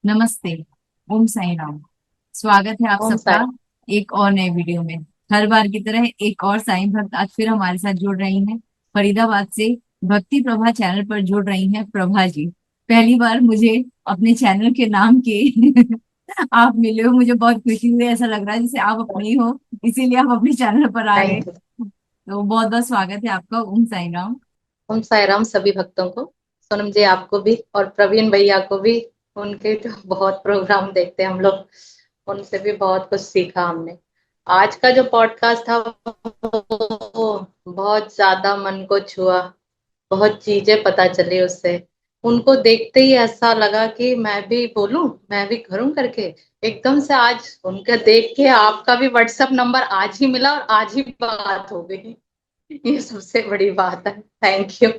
नमस्ते। ओम साई राम। स्वागत है आप ओम साई। सबका एक और नए वीडियो में। हर बार की तरह एक और साईं भक्त आज फिर हमारे साथ जुड़ रही हैं। फरीदाबाद से भक्ति प्रभा चैनल पर जुड़ रही हैं प्रभा जी। पहली बार मुझे अपने चैनल के नाम के आप मिले हो, मुझे बहुत खुशी हुई। ऐसा लग रहा है जैसे आप अपने ही हो, इसीलिए आप अपने चैनल पर आ गए। Thank you. तो बहुत बहुत स्वागत है आपका। ओम साई राम। ओम साई राम सभी भक्तों को। सोनम जी आपको भी और प्रवीण भैया को भी। उनके जो बहुत प्रोग्राम देखते हैं हम लोग, उनसे भी बहुत कुछ सीखा हमने। आज का जो पॉडकास्ट था वो बहुत ज्यादा मन को छुआ। बहुत चीजें पता चली उससे। उनको देखते ही ऐसा लगा कि मैं भी बोलूं, मैं भी करूं करके। एकदम से आज उनका देख के आपका भी व्हाट्सएप नंबर आज ही मिला और आज ही बात हो गई। ये सबसे बड़ी बात है। Thank you.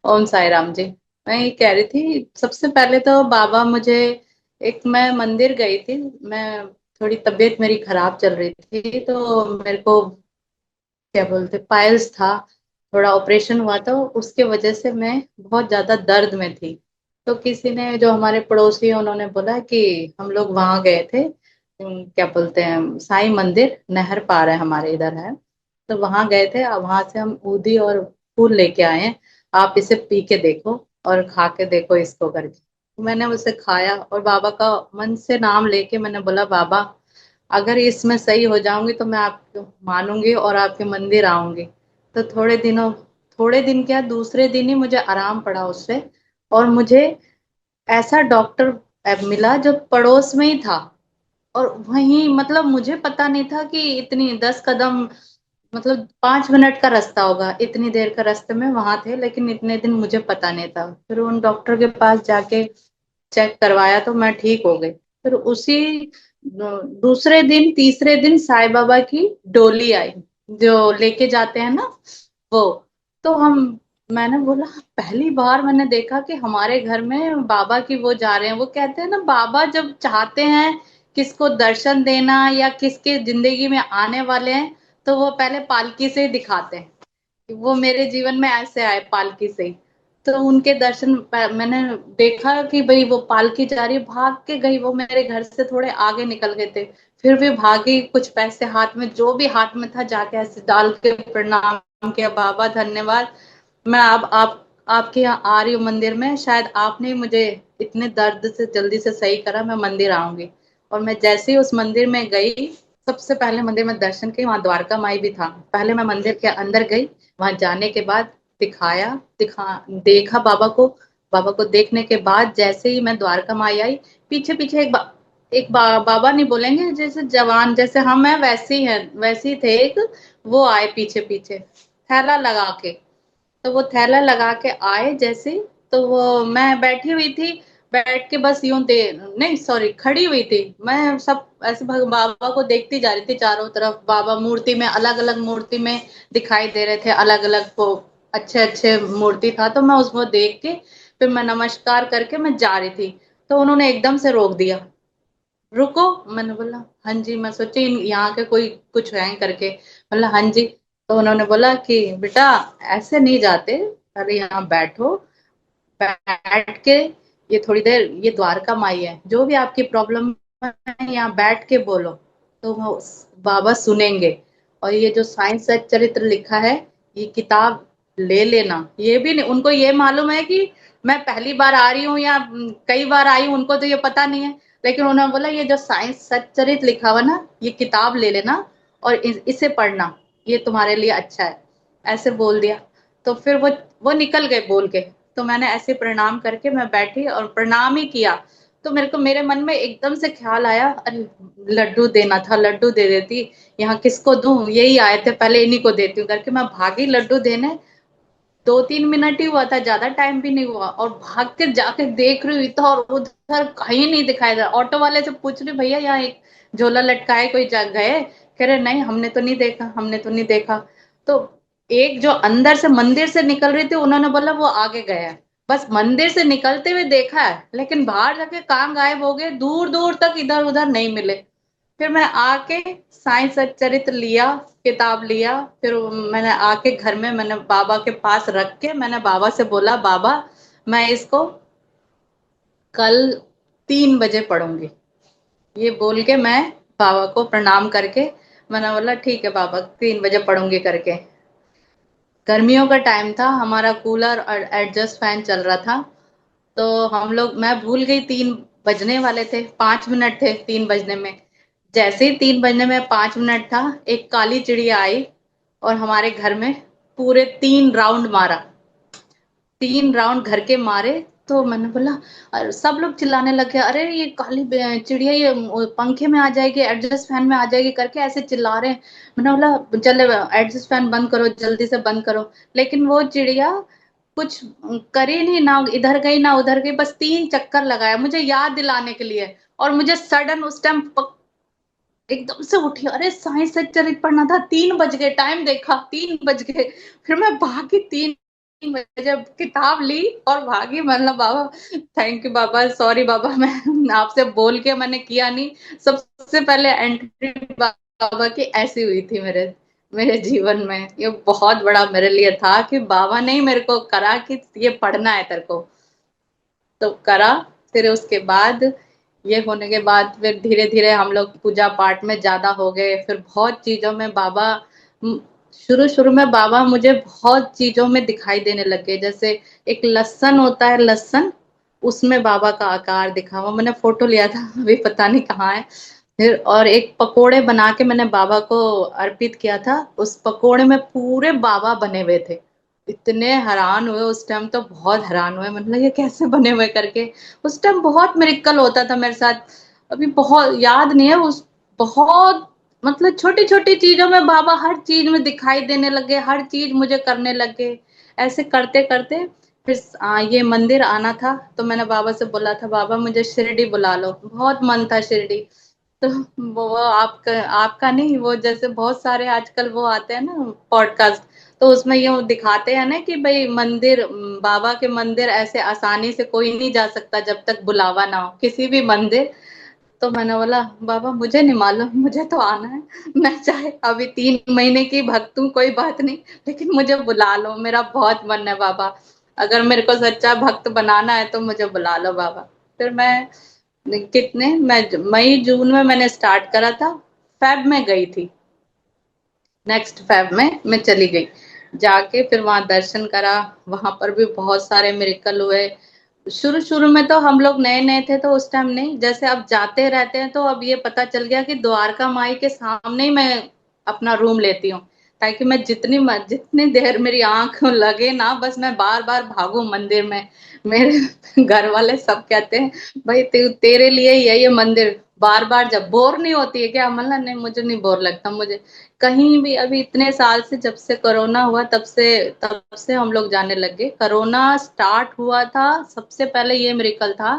ओम साई राम जी। मैं ये कह रही थी, सबसे पहले तो बाबा मुझे, एक मैं मंदिर गई थी। मैं थोड़ी तबीयत मेरी खराब चल रही थी, तो मेरे को क्या बोलते पाइल्स था। थोड़ा ऑपरेशन हुआ था, उसके वजह से मैं बहुत ज्यादा दर्द में थी। तो किसी ने, जो हमारे पड़ोसी हैं, उन्होंने बोला कि हम लोग वहां गए थे। क्या बोलते हैं, साईं मंदिर, नहर पार है हमारे इधर है। तो वहां गए थे, अब वहां से हम ऊदी और फूल लेके आए हैं। आप इसे पी के देखो और खा के देखो इसको करके। मैंने उसे खाया और बाबा का मन से नाम लेके मैंने बोला, बाबा अगर इसमें सही हो जाऊंगी तो मैं आपको मानूंगी और आपके मंदिर आऊंगी। तो थोड़े दिन क्या, दूसरे दिन ही मुझे आराम पड़ा उससे। और मुझे ऐसा डॉक्टर मिला जो पड़ोस में ही था। और वहीं, मतलब मुझे पता नहीं था कि इतनी 10 कदम, मतलब 5 मिनट का रास्ता होगा, इतनी देर का रास्ते में वहां थे। लेकिन इतने दिन मुझे पता नहीं था। फिर उन डॉक्टर के पास जाके चेक करवाया तो मैं ठीक हो गई। फिर उसी दूसरे दिन, तीसरे दिन साईं बाबा की डोली आई, जो लेके जाते हैं ना, वो। तो हम मैंने बोला, पहली बार मैंने देखा कि हमारे घर में बाबा की वो जा रहे हैं। वो कहते हैं ना, बाबा जब चाहते हैं किसको दर्शन देना या किसके जिंदगी में आने वाले हैं, तो वो पहले पालकी से ही दिखाते हैं। वो मेरे जीवन में ऐसे आए पालकी से ही। तो उनके दर्शन मैंने देखा कि भाई वो पालकी जा रही है, भाग के गई। वो मेरे घर से थोड़े आगे निकल गए थे, फिर भी भागी। कुछ पैसे हाथ में, जो भी हाथ में था, जाके ऐसे डाल के प्रणाम किया, बाबा धन्यवाद। मैं अब आपके यहाँ आ रही हूँ मंदिर में, शायद आपने ही मुझे इतने दर्द से जल्दी से सही करा, मैं मंदिर आऊंगी। और मैं जैसे ही उस मंदिर में गई, सबसे पहले मंदिर में दर्शन किए, वहां द्वारका माई भी था। पहले मैं मंदिर के अंदर गई, वहां जाने के बाद देखा बाबा को। बाबा को देखने के बाद जैसे ही मैं द्वारका माई आई, पीछे पीछे बाबा नहीं बोलेंगे, जैसे जवान जैसे हम हैं वैसे ही है, वैसे ही थे एक। वो आए पीछे पीछे, थैला लगा के। तो वो थैला लगा के आए जैसे, तो वो मैं बैठी हुई थी, बैठ के बस यूं दे, नहीं सॉरी, खड़ी हुई थी। मैं सब ऐसे बाबा को देखती जा रही थी चारों तरफ। बाबा मूर्ति में, अलग अलग मूर्ति में दिखाई दे रहे थे, अलग अलग वो अच्छे अच्छे मूर्ति था। तो मैं उसको देख के फिर मैं नमस्कार करके मैं जा रही थी। तो उन्होंने एकदम से रोक दिया, रुको। मैंने बोला हाँ जी, मैं सोची यहाँ के कोई कुछ है करके। बोला हाँ जी। तो उन्होंने बोला कि बेटा ऐसे नहीं जाते, अरे यहाँ बैठो, बैठ के ये थोड़ी देर, ये द्वारका माई है, जो भी आपकी प्रॉब्लम है यहाँ बैठ के बोलो, तो वो बाबा सुनेंगे। और ये जो साइंस चरित्र लिखा है, ये किताब ले लेना। ये भी नहीं, उनको ये मालूम है कि मैं पहली बार आ रही हूँ या कई बार आई हूँ, उनको तो ये पता नहीं है। लेकिन उन्होंने बोला, ये जो साइंस सच्चरित लिखा हुआ ना, ये किताब ले लेना और इसे पढ़ना, ये तुम्हारे लिए अच्छा है। ऐसे बोल दिया। तो फिर वो निकल गए बोल के। तो मैंने ऐसे प्रणाम करके मैं बैठी और प्रणाम ही किया। तो मेरे को, मेरे मन में एकदम से ख्याल आया, अरे लड्डू देना था, लड्डू दे देती। यहाँ किसको दूं, यही आए थे, पहले इन्हीं को देती हूँ करके मैं भागी लड्डू देने। 2-3 मिनट ही हुआ था, ज्यादा टाइम भी नहीं हुआ, और भाग के जाके देख रही हुई था और उधर कहीं नहीं दिखाई दे रहा। ऑटो वाले से पूछ रही, भैया यहाँ एक झोला लटका है, कोई जग गए? कह रहे नहीं, हमने तो नहीं देखा, हमने तो नहीं देखा। तो एक जो अंदर से मंदिर से निकल रही थी, उन्होंने बोला वो आगे गया है। बस मंदिर से निकलते हुए देखा है, लेकिन बाहर जाके कहाँ गायब हो गए, दूर दूर तक इधर उधर नहीं मिले। फिर मैं आके साइंस चरित्र लिया, किताब लिया। फिर मैंने आके घर में मैंने बाबा के पास रख के मैंने बाबा से बोला, बाबा मैं इसको कल 3 बजे पढ़ूंगी। ये बोल के मैं बाबा को प्रणाम करके मैंने बोला ठीक है बाबा, 3 बजे पढ़ूंगी करके। गर्मियों का टाइम था, हमारा कूलर और एडजस्ट फैन चल रहा था। तो हम लोग, मैं भूल गई 3 बजने वाले थे, 5 मिनट थे 3 बजने में। जैसे ही 3 बजने में 5 मिनट था, एक काली चिड़िया आई और हमारे घर में पूरे 3 राउंड मारा। 3 राउंड घर के मारे। तो मैंने बोला, और सब लोग चिल्लाने लगे, अरे ये काली चिड़िया ये पंखे में आ जाएगी, एडजस्ट फैन में आ जाएगी करके ऐसे चिल्ला रहे हैं। मैंने बोला चले, एडजस्ट फैन बंद करो, जल्दी से बंद करो। लेकिन वो चिड़िया कुछ करी नहीं, ना इधर गई ना उधर गई, बस 3 चक्कर लगाया मुझे याद दिलाने के लिए। और मुझे सडन उस टाइम एकदम से उठी, अरे साइंस से चरित पढ़ना था, 3 बज गए, टाइम देखा 3 बज गए। फिर मैं भागी, 3 बजे किताब ली और भागी। मतलब बाबा, थैंक यू बाबा, सॉरी बाबा, मैं आपसे बोल के मैंने किया नहीं। सबसे पहले एंट्री बाबा की ऐसी हुई थी मेरे मेरे जीवन में। ये बहुत बड़ा मेरे लिए था कि बाबा ने ही मेरे को करा कि ये पढ़ना है तेरे को, तो करा। फिर उसके बाद, ये होने के बाद फिर धीरे धीरे हम लोग पूजा पाठ में ज्यादा हो गए। फिर बहुत चीजों में बाबा, शुरू शुरू में बाबा मुझे बहुत चीजों में दिखाई देने लगे। जैसे एक लहसन होता है, लहसन, उसमें बाबा का आकार दिखा हुआ, मैंने फोटो लिया था, अभी पता नहीं कहाँ है। फिर और एक पकोड़े बना के मैंने बाबा को अर्पित किया था, उस पकोड़े में पूरे बाबा बने हुए थे। इतने हैरान हुए उस टाइम, तो बहुत हैरान हुए, मतलब ये कैसे बने हुए करके। उस टाइम बहुत मिरेकल होता था मेरे साथ। अभी बहुत याद नहीं है उस, बहुत, मतलब छोटी छोटी चीजों में बाबा हर चीज में दिखाई देने लगे, हर चीज मुझे करने लगे। ऐसे करते करते फिर ये मंदिर आना था, तो मैंने बाबा से बोला था, बाबा मुझे शिरडी बुला लो, बहुत मन था शिरडी। तो वो आपका आपका नहीं, वो जैसे बहुत सारे आजकल वो आते हैं ना पॉडकास्ट, तो उसमें ये दिखाते हैं ना कि भाई मंदिर, बाबा के मंदिर ऐसे आसानी से कोई नहीं जा सकता जब तक बुलावा ना हो, किसी भी मंदिर। तो मैंने बोला बाबा मुझे नहीं मालूम, मुझे तो आना है। मैं चाहे अभी 3 महीने की भक्त हूँ, कोई बात नहीं, लेकिन मुझे बुला लो, मेरा बहुत मन है बाबा। अगर मेरे को सच्चा भक्त बनाना है तो मुझे बुला लो बाबा। फिर मैं कितने, मैं मई जून में मैंने स्टार्ट करा था, फेब में गई थी, नेक्स्ट फेब में मैं चली गई। जाके फिर वहां दर्शन करा। वहां पर भी बहुत सारे मिरेकल हुए। शुरू शुरू में तो हम लोग नए नए थे, तो उस टाइम नहीं, जैसे अब जाते रहते हैं तो अब ये पता चल गया कि द्वारका माई के सामने ही मैं अपना रूम लेती हूँ, ताकि मैं जितनी देर मेरी आंख लगे ना, बस मैं बार बार भागू मंदिर में। मेरे घर वाले सब कहते हैं, भाई तेरे लिए ही है ये मंदिर, बार बार जब बोर नहीं होती है क्या? मतलब नहीं, मुझे नहीं बोर लगता, मुझे कहीं भी। अभी इतने साल से, जब से कोरोना हुआ तब से हम लोग जाने लगे। कोरोना स्टार्ट हुआ था, सबसे पहले ये मिरेकल था।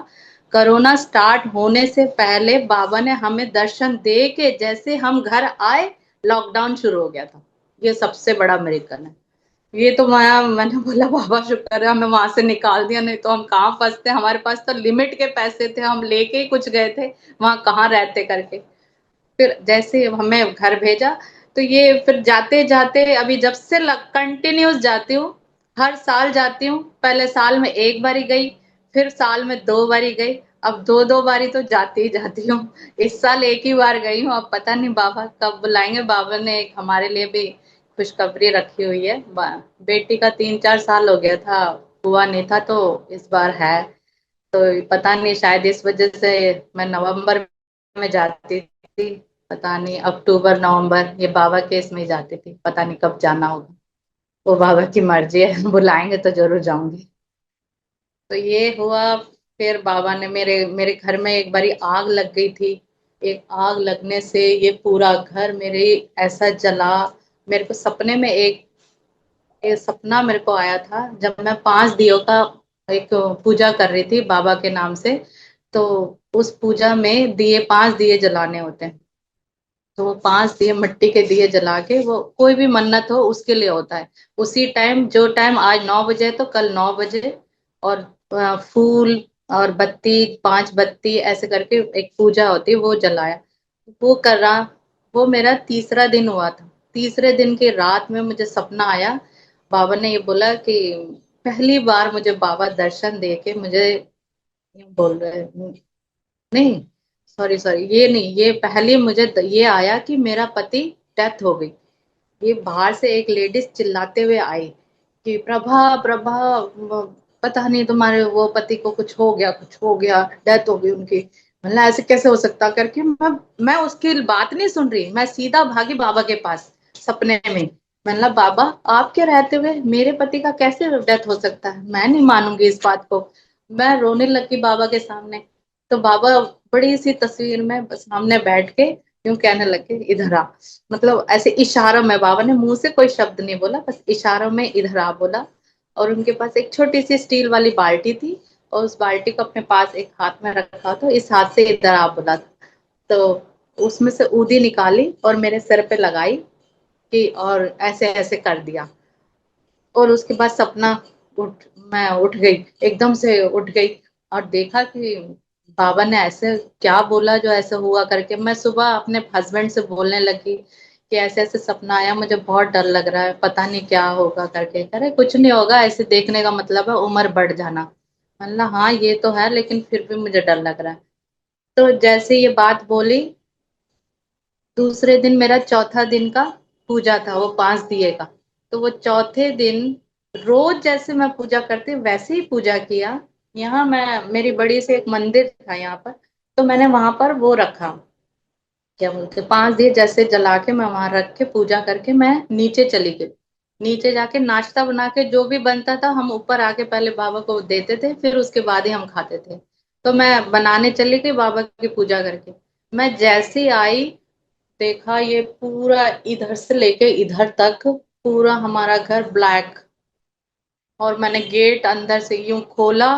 कोरोना स्टार्ट होने से पहले बाबा ने हमें दर्शन दे के जैसे हम घर आए, लॉकडाउन शुरू हो गया था। ये सबसे बड़ा मिरेकल है। ये तो मैंने बोला बाबा शुक्र है हमें वहां से निकाल दिया, नहीं तो हम कहाँ फंसते। हमारे पास तो लिमिट के पैसे थे, हम लेके ही कुछ गए थे, वहां कहाँ रहते करके। फिर जैसे हमें घर भेजा, तो ये फिर जाते जाते अभी जब से कंटिन्यूस जाती हूँ, हर साल जाती हूँ। पहले साल में एक बारी गई, फिर साल में 2 बारी गई, अब दो दो बारी तो जाती ही जाती हूँ। इस साल एक ही बार गई हूँ, अब पता नहीं बाबा कब बुलाएंगे। बाबा ने एक हमारे लिए भी खुशखबरी रखी हुई है। बेटी का 3-4 साल हो गया था, हुआ नहीं था, तो इस बार है। तो पता नहीं, शायद इस वजह से मैं नवंबर में जाती थी, पता नहीं अक्टूबर नवंबर, ये बाबा के इसमें ही जाती थी, पता नहीं कब जाना होगा। वो बाबा की मर्जी है, बुलाएंगे तो जरूर जाऊंगी। तो ये हुआ। फिर बाबा ने मेरे मेरे घर में एक बारी आग लग गई थी। एक आग लगने से ये पूरा घर मेरे ऐसा जला। मेरे को सपने में एक सपना मेरे को आया था, जब मैं 5 दियों का एक पूजा कर रही थी बाबा के नाम से। तो उस पूजा में 5 दिए जलाने होते हैं। तो वो 5 दिए, मिट्टी के दिए जला के, वो कोई भी मन्नत हो उसके लिए होता है। उसी टाइम, जो टाइम आज 9 बजे है तो कल 9 बजे। और फूल और बत्ती, 5 बत्ती ऐसे करके एक पूजा होती है, वो जलाया। वो कर रहा, वो मेरा तीसरा दिन हुआ था। तीसरे दिन की रात में मुझे सपना आया। बाबा ने ये बोला कि पहली बार मुझे बाबा दर्शन दे के मुझे ये बोल रहे हैं, नहीं, सॉरी सॉरी, ये नहीं, ये पहले मुझे ये आया कि मेरा पति डेथ हो गई। ये बाहर से एक लेडीज चिल्लाते हुए आई कि प्रभा प्रभा, पता नहीं तुम्हारे वो पति को कुछ हो गया, कुछ हो गया, डेथ हो गई उनकी। मतलब ऐसे कैसे हो सकता करके मैं उसकी बात नहीं सुन रही, मैं सीधा भागी बाबा के पास सपने में। मतलब बाबा, आपके रहते हुए मेरे पति का कैसे डेथ हो सकता है, मैं नहीं मानूंगी इस बात को। मैं रोने लगी बाबा के सामने। तो बाबा बड़ी सी तस्वीर में सामने बैठ के यूं कहने लगे, इधर आ। मतलब ऐसे इशारों में, बाबा ने मुंह से कोई शब्द नहीं बोला, बस इशारों में इधर आ बोला। और उनके पास एक छोटी सी स्टील वाली बाल्टी थी, और उस बाल्टी को अपने पास एक हाथ में रखा, तो इस हाथ से इधर आ बोला था। तो उसमें से ऊदी निकाली और मेरे सिर पे लगाई कि, और ऐसे ऐसे कर दिया। और उसके बाद सपना उठ मैं उठ गई, एकदम से उठ गई। और देखा कि बाबा ने ऐसे क्या बोला जो ऐसे हुआ करके। मैं सुबह अपने हस्बैंड से बोलने लगी कि ऐसे ऐसे सपना आया, मुझे बहुत डर लग रहा है, पता नहीं क्या होगा करके। अरे कुछ नहीं होगा, ऐसे देखने का मतलब है उम्र बढ़ जाना। मतलब हाँ ये तो है, लेकिन फिर भी मुझे डर लग रहा है। तो जैसे ये बात बोली, दूसरे दिन मेरा चौथा दिन का पूजा था, वो 5 दिए का। तो वो चौथे दिन रोज जैसे मैं पूजा करती वैसे ही पूजा किया। यहाँ मैं, मेरी बड़ी से एक मंदिर था यहाँ पर, तो मैंने वहां पर वो रखा, क्या बोलते, 5 दिए जैसे जला के मैं वहां रख के पूजा करके मैं नीचे चली गई। नीचे जाके नाश्ता बना के जो भी बनता था हम ऊपर आके पहले बाबा को देते थे, फिर उसके बाद ही हम खाते थे। तो मैं बनाने चली गई बाबा की पूजा करके। मैं जैसे ही आई, देखा ये पूरा इधर से लेके इधर तक पूरा हमारा घर ब्लैक। और मैंने गेट अंदर से यूं खोला,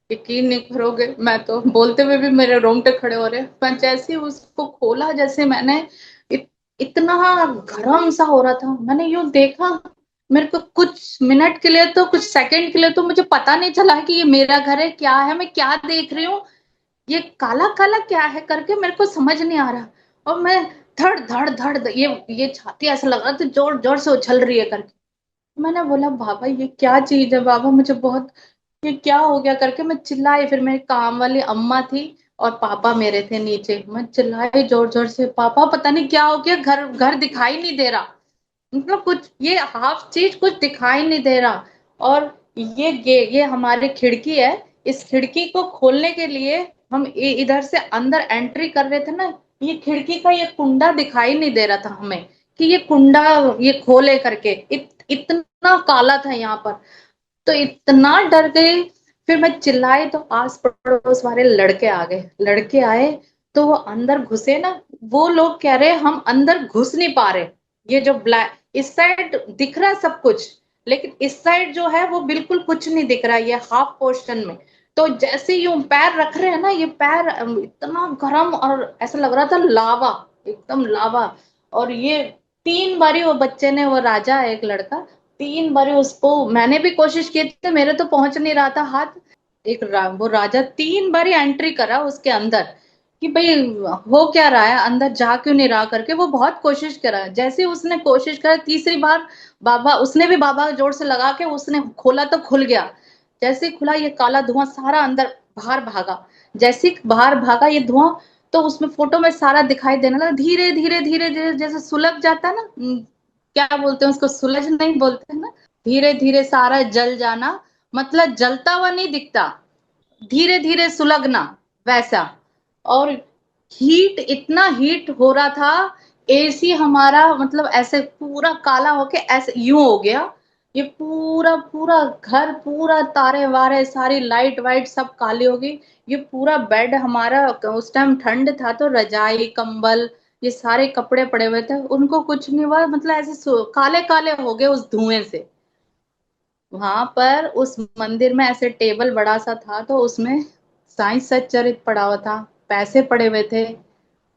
यकीन नहीं करोगे, मैं तो बोलते हुए भी मेरे रोंगटे खड़े हो रहे। मैं जैसे ही उसको खोला, जैसे मैंने इतना गर्म सा हो रहा था, मैंने यूं देखा। मेरे को कुछ मिनट के लिए तो, कुछ सेकंड के लिए तो मुझे पता नहीं चला कि ये मेरा घर है, क्या है, मैं क्या देख रही हूँ, ये काला काला क्या है करके मेरे को समझ नहीं आ रहा। और मैं धड़ धड़ धड़ ये छाती ऐसा लग रहा था जोर जोर से उछल रही है करके। मैंने बोला बाबा ये क्या चीज है, बाबा मुझे बहुत, ये क्या हो गया करके मैं चिल्लाई। फिर मेरी काम वाली अम्मा थी और पापा मेरे थे नीचे। मैं चिल्लाई जोर जोर से, पापा पता नहीं क्या हो गया, घर घर दिखाई नहीं दे रहा। मतलब कुछ ये हाफ चीज कुछ दिखाई नहीं दे रहा। और ये हमारी खिड़की है, इस खिड़की को खोलने के लिए हम इधर से अंदर एंट्री कर रहे थे ना, ये खिड़की का ये कुंडा दिखाई नहीं दे रहा था हमें कि ये कुंडा ये खोले करके। इतना काला था यहाँ पर। तो इतना डर गई। फिर मैं चिल्लाई तो आस पड़ोस वाले लड़के आ गए, लड़के आए। तो वो अंदर घुसे ना, वो लोग कह रहे हम अंदर घुस नहीं पा रहे। ये जो ब्लैक इस साइड दिख रहा है सब कुछ, लेकिन इस साइड जो है वो बिल्कुल कुछ नहीं दिख रहा, ये हाफ पोर्शन में। तो जैसे यूं पैर रख रहे हैं ना, ये पैर इतना गर्म और ऐसा लग रहा था लावा, एकदम लावा। और ये 3 बारी वो बच्चे ने, वो राजा है एक लड़का, 3 बारी उसको मैंने भी कोशिश की थी, मेरे तो पहुंच नहीं रहा था हाथ। वो राजा 3 बारी एंट्री करा उसके अंदर कि भाई हो क्या रहा है, अंदर जा क्यों नहीं रहा करके। वो बहुत कोशिश करा, जैसे उसने कोशिश करा तीसरी बार, बाबा उसने भी बाबा जोर से लगा के उसने खोला तो खुल गया। जैसे ही खुला, ये काला धुआं सारा अंदर बाहर भागा। जैसे ही बाहर भागा ये धुआं, तो उसमें फोटो में सारा दिखाई देने लगा, धीरे धीरे धीरे धीरे, जैसे सुलग जाता है ना, क्या बोलते हैं उसको, सुलझ नहीं बोलते हैं ना, धीरे धीरे सारा जल जाना। मतलब जलता हुआ नहीं दिखता, धीरे धीरे सुलगना, वैसा। और हीट, इतना हीट हो रहा था, एसी हमारा मतलब ऐसे पूरा काला होके ऐसे यूं हो गया। ये पूरा पूरा घर, पूरा तारे वारे सारी लाइट वाइट सब काली हो गई। ये पूरा बेड हमारा, उस टाइम ठंड था तो रजाई कंबल ये सारे कपड़े पड़े हुए थे, उनको कुछ नहीं हुआ, मतलब ऐसे काले काले हो गए उस धुएं से। वहां पर उस मंदिर में ऐसे टेबल बड़ा सा था, तो उसमें साईं सच्चरित पड़ा हुआ था, पैसे पड़े हुए थे,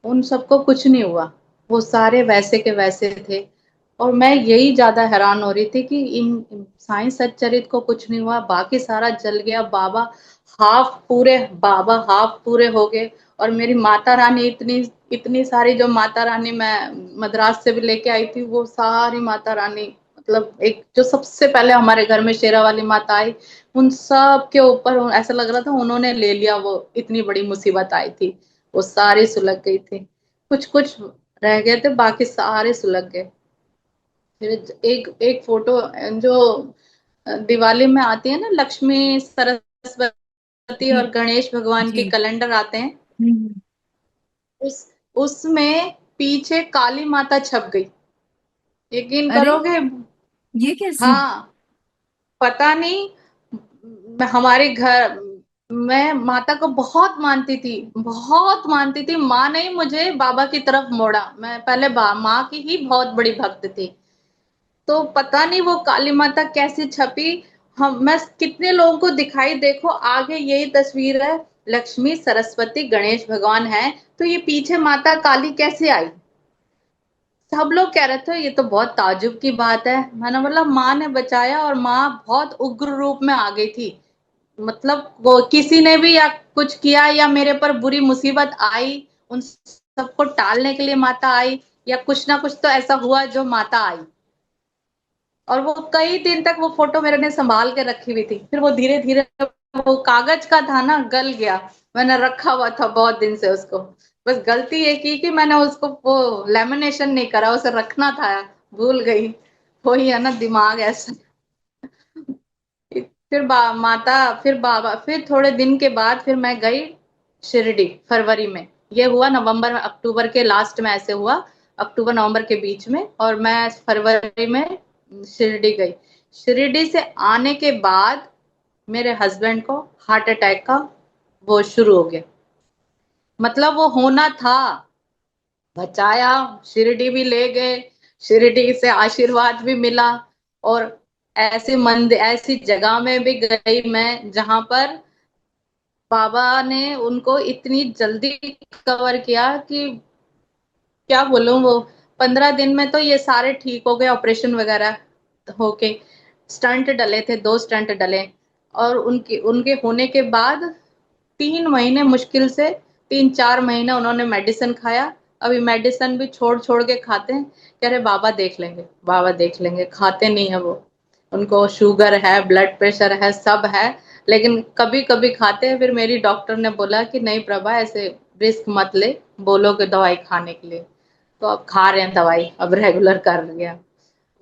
उन सबको कुछ नहीं हुआ, वो सारे वैसे के वैसे थे। और मैं यही ज्यादा हैरान हो रही थी कि इन साईं सच्चरित को कुछ नहीं हुआ, बाकी सारा जल गया। बाबा हाफ पूरे हो गए। और मेरी माता रानी, इतनी इतनी सारी जो माता रानी मैं मद्रास से भी लेके आई थी, वो सारी माता रानी मतलब एक जो सबसे पहले हमारे घर में शेरा वाली माता आई, उन सब के ऊपर ऐसा लग रहा था उन्होंने ले लिया, वो इतनी बड़ी मुसीबत आई थी, वो सारी सुलग गई थी। कुछ कुछ रह गए थे, बाकी सारे सुलग गए। फिर एक एक फोटो जो दिवाली में आती है ना, लक्ष्मी सरस्वती जी और गणेश भगवान के जी। कैलेंडर आते हैं, हम्म। उस उसमें पीछे काली माता छप गई। यकीन अरे, करोगे? ये कैसे? हाँ, पता नहीं। हमारे घर, मैं माता को बहुत मानती थी, बहुत मानती थी। माँ ने ही मुझे बाबा की तरफ मोड़ा, मैं पहले माँ की ही बहुत बड़ी भक्त थी। तो पता नहीं वो काली माता कैसे छपी। हम मैं कितने लोगों को दिखाई, देखो आगे यही तस्वीर है, लक्ष्मी सरस्वती गणेश भगवान है, तो ये पीछे माता काली कैसे आई? सब लोग कह रहे थे ये तो बहुत ताजुब की बात है। मैंने बोला माँ ने बचाया, और माँ बहुत उग्र रूप में आ गई थी। मतलब वो किसी ने भी या कुछ किया या मेरे पर बुरी मुसीबत आई, उन सबको टालने के लिए माता आई, या कुछ ना कुछ तो ऐसा हुआ जो माता आई। और वो कई दिन तक वो फोटो मेरे ने संभाल के रखी हुई थी। फिर वो धीरे धीरे, वो कागज का था ना, गल गया। मैंने रखा हुआ था बहुत दिन से उसको। बस गलती ये की कि मैंने उसको वो लेमिनेशन नहीं करा, उसे रखना था, भूल गई। वही है ना, दिमाग ऐसा। फिर माता, फिर बाबा, फिर थोड़े दिन के बाद फिर मैं गई शिरडी फरवरी में। ये हुआ नवंबर अक्टूबर के लास्ट में, ऐसे हुआ अक्टूबर नवंबर के बीच में, और मैं फरवरी में शिरडी गई। शिरडी से आने के बाद मेरे हस्बैंड को हार्ट अटैक का वो शुरू हो गया। मतलब वो होना था, बचाया, शिरडी भी ले गए, शिरडी से आशीर्वाद भी मिला। और ऐसे मंदिर, ऐसी जगह में भी गई मैं जहां पर बाबा ने उनको इतनी जल्दी कवर किया कि क्या बोलूं। वो 15 दिन में तो ये सारे ठीक हो गए, ऑपरेशन वगैरह होके। स्टंट डले थे, 2 स्टंट डले। और उनके उनके होने के बाद 3 महीने मुश्किल से, 3-4 महीने उन्होंने मेडिसिन खाया। अभी मेडिसिन भी छोड़ छोड़ के खाते हैं, कह रहे बाबा देख लेंगे, बाबा देख लेंगे, खाते नहीं है वो। उनको शुगर है, ब्लड प्रेशर है, सब है, लेकिन कभी कभी खाते हैं। फिर मेरी डॉक्टर ने बोला कि नहीं प्रभा, ऐसे रिस्क मत ले, बोलोगे दवाई खाने के लिए। तो अब खा रहे हैं दवाई, अब रेगुलर कर गया।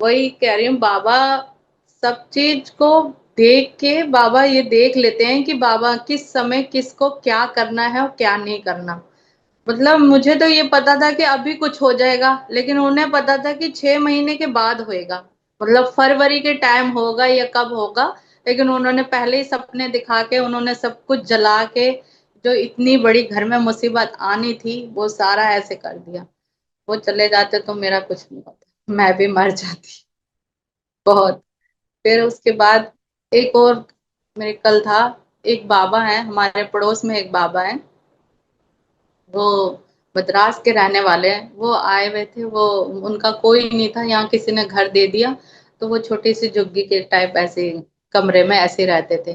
वही कह रही हूँ, बाबा सब चीज को देख के, बाबा ये देख लेते हैं कि बाबा किस समय किसको क्या करना है और क्या नहीं करना। मतलब मुझे तो ये पता था कि अभी कुछ हो जाएगा, लेकिन उन्हें पता था कि 6 महीने के बाद होएगा। मतलब फरवरी के टाइम होगा या कब होगा, लेकिन उन्होंने पहले ही सपने दिखा के, उन्होंने सब कुछ जला के, जो इतनी बड़ी घर में मुसीबत आनी थी वो सारा ऐसे कर दिया। वो चले जाते तो मेरा कुछ नहीं होता, मैं भी मर जाती बहुत। फिर उसके बाद एक और मेरे कल था। एक बाबा है हमारे पड़ोस में, एक बाबा है, वो मद्रास के रहने वाले हैं। वो आए हुए थे, वो उनका कोई नहीं था यहाँ, किसी ने घर दे दिया। तो वो छोटी सी झुग्गी के टाइप ऐसे कमरे में ऐसे रहते थे।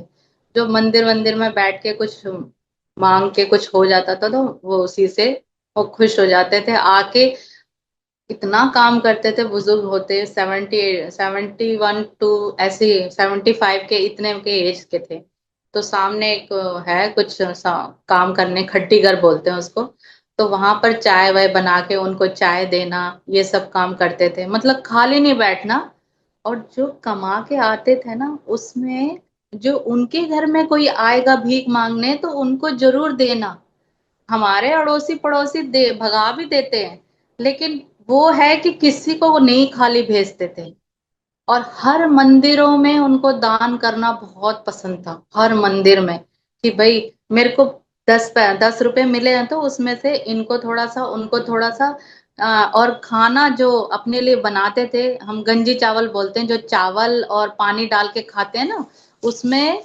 जो मंदिर वंदिर में बैठ के कुछ मांग के कुछ हो जाता था, तो वो उसी से वो खुश हो जाते थे आके। इतना काम करते थे, बुजुर्ग होते, 71 टू ऐसे 75 के इतने के एज के थे। तो सामने एक है कुछ काम करने, खट्टी घर बोलते हैं उसको। तो वहां पर चाय वाय बना के उनको चाय देना, ये सब काम करते थे। मतलब खाली नहीं बैठना। और जो कमा के आते थे ना, उसमें जो उनके घर में कोई आएगा भीख मांगने, तो उनको जरूर देना। हमारे अड़ोसी पड़ोसी दे भगा भी देते हैं, लेकिन वो है कि किसी को वो नहीं खाली भेजते थे। और हर मंदिरों में उनको दान करना बहुत पसंद था, हर मंदिर में, कि भाई मेरे को 10 रुपए मिले हैं तो उसमें से इनको थोड़ा सा, उनको थोड़ा सा। और खाना जो अपने लिए बनाते थे, हम गंजी चावल बोलते हैं, जो चावल और पानी डाल के खाते हैं ना, उसमें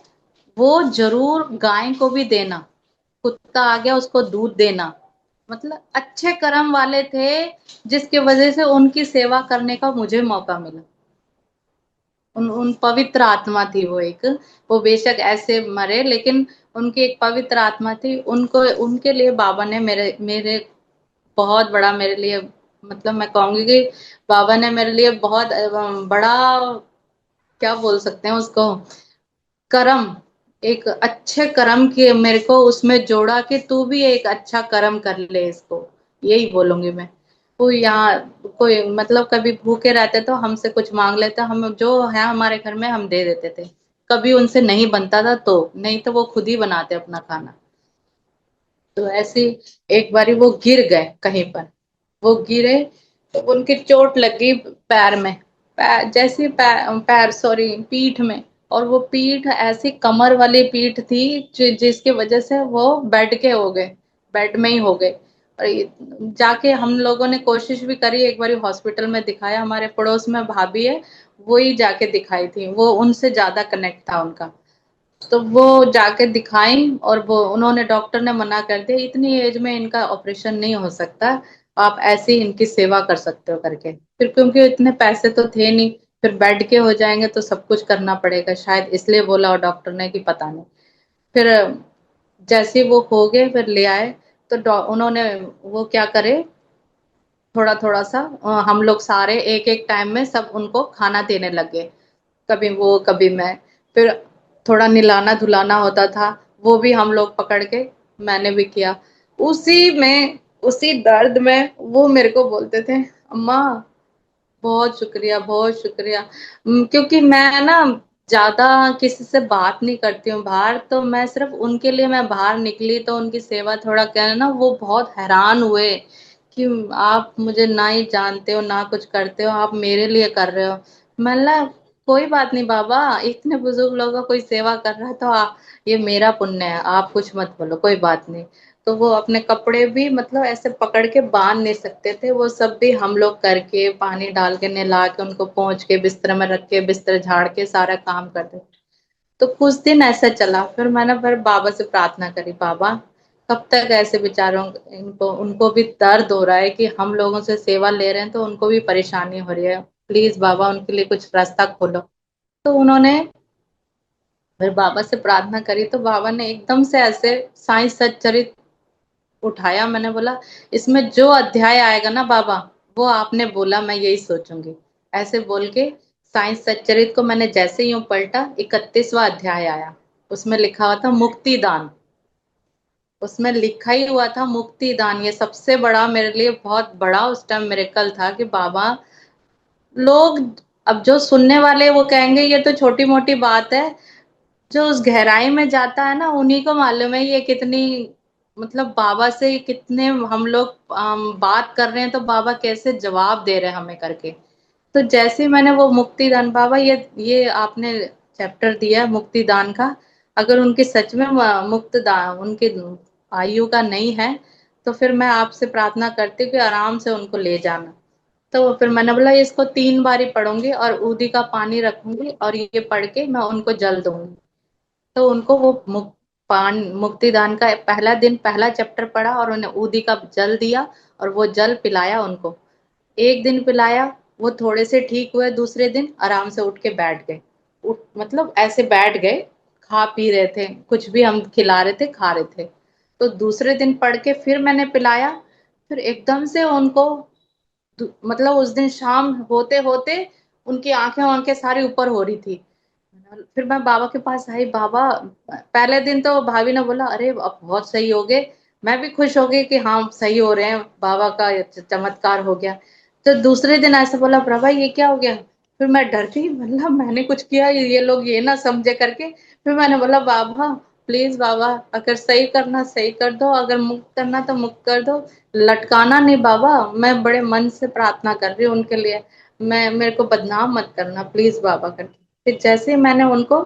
वो जरूर गाय को भी देना। कुत्ता आ गया उसको दूध देना। मतलब अच्छे कर्म वाले थे, जिसकी वजह से उनकी सेवा करने का मुझे मौका मिला। उन पवित्र आत्मा थी वो एक। वो बेशक ऐसे मरे, लेकिन उनकी एक पवित्र आत्मा थी। उनको, उनके लिए बाबा ने मेरे मेरे बहुत बड़ा मेरे लिए मतलब मैं कहूंगी कि बाबा ने मेरे लिए बहुत बड़ा, क्या बोल सकते हैं उसको, कर्म, एक अच्छे कर्म किए मेरे को उसमें जोड़ा कि तू भी एक अच्छा कर्म कर ले इसको, यही बोलूंगी मैं। कोई यहाँ कोई मतलब कभी भूखे रहते तो हमसे कुछ मांग लेते, हम जो है हमारे घर में हम दे देते थे। कभी उनसे नहीं बनता था तो नहीं, तो वो खुद ही बनाते अपना खाना। तो ऐसे एक बारी वो गिर गए कहीं पर, वो गिरे तो उनकी चोट लगी पैर में, जैसे पैर सॉरी पीठ में। और वो पीठ ऐसी कमर वाली पीठ थी जिसकी वजह से वो बेड के हो गए, बेड में ही हो गए। और जाके हम लोगों ने कोशिश भी करी, एक बार हॉस्पिटल में दिखाया, हमारे पड़ोस में भाभी है, वो ही जाके दिखाई थी, वो उनसे ज्यादा कनेक्ट था उनका। तो वो जाके दिखाई और वो उन्होंने डॉक्टर ने मना कर दिया, इतनी एज में इनका ऑपरेशन नहीं हो सकता, आप ऐसे ही इनकी सेवा कर सकते हो करके। फिर क्योंकि इतने पैसे तो थे नहीं, फिर बेड के हो जाएंगे तो सब कुछ करना पड़ेगा, शायद इसलिए बोला और डॉक्टर ने कि पता नहीं। फिर जैसे वो हो गए फिर ले आए, तो उन्होंने वो क्या करे, थोड़ा थोड़ा सा हम लोग सारे एक एक टाइम में सब उनको खाना देने लगे, कभी वो कभी मैं। फिर थोड़ा निलाना धुलाना होता था, वो भी हम लोग पकड़ के मैंने भी किया। उसी में उसी दर्द में वो मेरे को बोलते थे, अम्मा बहुत शुक्रिया बहुत शुक्रिया। क्योंकि मैं ना ज्यादा किसी से बात नहीं करती हूँ बाहर, तो मैं सिर्फ उनके लिए मैं बाहर निकली तो उनकी सेवा थोड़ा क्या ना, वो बहुत हैरान हुए कि आप मुझे ना ही जानते हो ना कुछ करते हो, आप मेरे लिए कर रहे हो। मतलब कोई बात नहीं बाबा, इतने बुजुर्ग लोगों कोई सेवा कर रहा है तो ये मेरा पुण्य है, आप कुछ मत बोलो, कोई बात नहीं। तो वो अपने कपड़े भी मतलब ऐसे पकड़ के बांध नहीं सकते थे, वो सब भी हम लोग करके पानी डाल के नहला के उनको पोंछ के बिस्तर में रख के बिस्तर झाड़ के सारा काम करते। तो कुछ दिन ऐसा चला, फिर मैंने फिर बाबा से प्रार्थना करी, बाबा कब तक ऐसे बेचारों इनको उनको भी दर्द हो रहा है कि हम लोगों से सेवा ले रहे हैं तो उनको भी परेशानी हो रही है, प्लीज बाबा उनके लिए कुछ रास्ता खोलो। तो उन्होंने फिर बाबा से प्रार्थना करी, तो बाबा ने एकदम से ऐसे साईं सच्चरित उठाया, मैंने बोला इसमें जो अध्याय आएगा ना बाबा, वो आपने बोला मैं यही सोचूंगी, ऐसे बोल के साईं सच्चरित को मैंने जैसे ही यूं पलटा, 31वां अध्याय आया। उसमें लिखा हुआ था मुक्ति दान, उसमें लिखा ही हुआ था मुक्ति दान। ये सबसे बड़ा मेरे लिए बहुत बड़ा उस टाइम मेरेकल था कि बाबा, लोग अब जो सुनने वाले वो कहेंगे ये तो छोटी मोटी बात है, जो उस गहराई में जाता है ना उन्हीं को मालूम है ये कितनी, मतलब बाबा से कितने हम लोग बात कर रहे हैं तो बाबा कैसे जवाब दे रहे हैं हमें करके। तो जैसे ही मैंने वो मुक्तिदान, बाबा ये आपने चैप्टर दिया मुक्ति दान का, अगर उनकी सच में मुक्त दान उनकी आयु का नहीं है तो फिर मैं आपसे प्रार्थना करती हूँ कि आराम से उनको ले जाना। तो फिर मैंने बोला इसको 3 बारी पढ़ूंगी और उदी का पानी रखूंगी और ये पढ़ के मैं उनको जल दूंगी। तो उनको वो मुक्तिदान का पहला दिन पहला चैप्टर पढ़ा और उन्हें ऊदी का जल दिया और वो जल पिलाया उनको। एक दिन पिलाया, वो थोड़े से ठीक हुए, दूसरे दिन आराम से उठ के बैठ गए, उठ मतलब ऐसे बैठ गए, खा पी रहे थे, कुछ भी हम खिला रहे थे खा रहे थे। तो दूसरे दिन पढ़ के फिर मैंने पिलाया, फिर एकदम से उनको मतलब उस दिन शाम होते होते उनकी आंखें आंखें सारी ऊपर हो रही थी। फिर मैं बाबा के पास आई, बाबा पहले दिन तो भाभी ने बोला अरे अब बहुत सही हो गए, मैं भी खुश हो गई कि हाँ सही हो रहे हैं, बाबा का चमत्कार हो गया। तो दूसरे दिन ऐसे बोला प्रभा ये क्या हो गया, फिर मैं डर गई, मतलब मैंने कुछ किया ये लोग ये ना समझे करके। फिर मैंने बोला बाबा प्लीज बाबा, अगर सही करना सही कर दो, अगर मुक्त करना तो मुक्त कर दो, लटकाना नहीं बाबा, मैं बड़े मन से प्रार्थना कर रही हूँ उनके लिए, मैं मेरे को बदनाम मत करना प्लीज बाबा करके। फिर जैसे ही मैंने उनको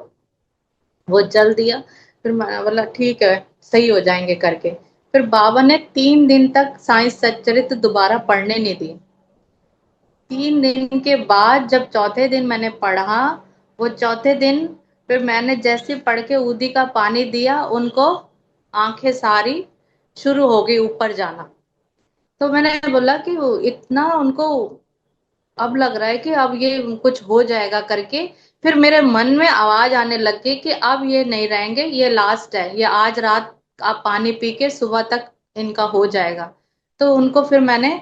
वो जल दिया, फिर मैंने बोला ठीक है सही हो जाएंगे करके। फिर बाबा ने 3 दिन तक साईं सच्चरित दोबारा पढ़ने नहीं दी। 3 दिन के बाद जब चौथे दिन मैंने पढ़ा, वो चौथे दिन फिर मैंने जैसे पढ़ के उदी का पानी दिया उनको, आंखें सारी शुरू हो गई ऊपर जाना। तो मैंने बोला कि वो इतना उनको अब लग रहा है कि अब ये कुछ हो जाएगा करके। फिर मेरे मन में आवाज आने लग गई कि अब ये नहीं रहेंगे, ये लास्ट है, ये आज रात आप पानी पी के सुबह तक इनका हो जाएगा। तो उनको फिर मैंने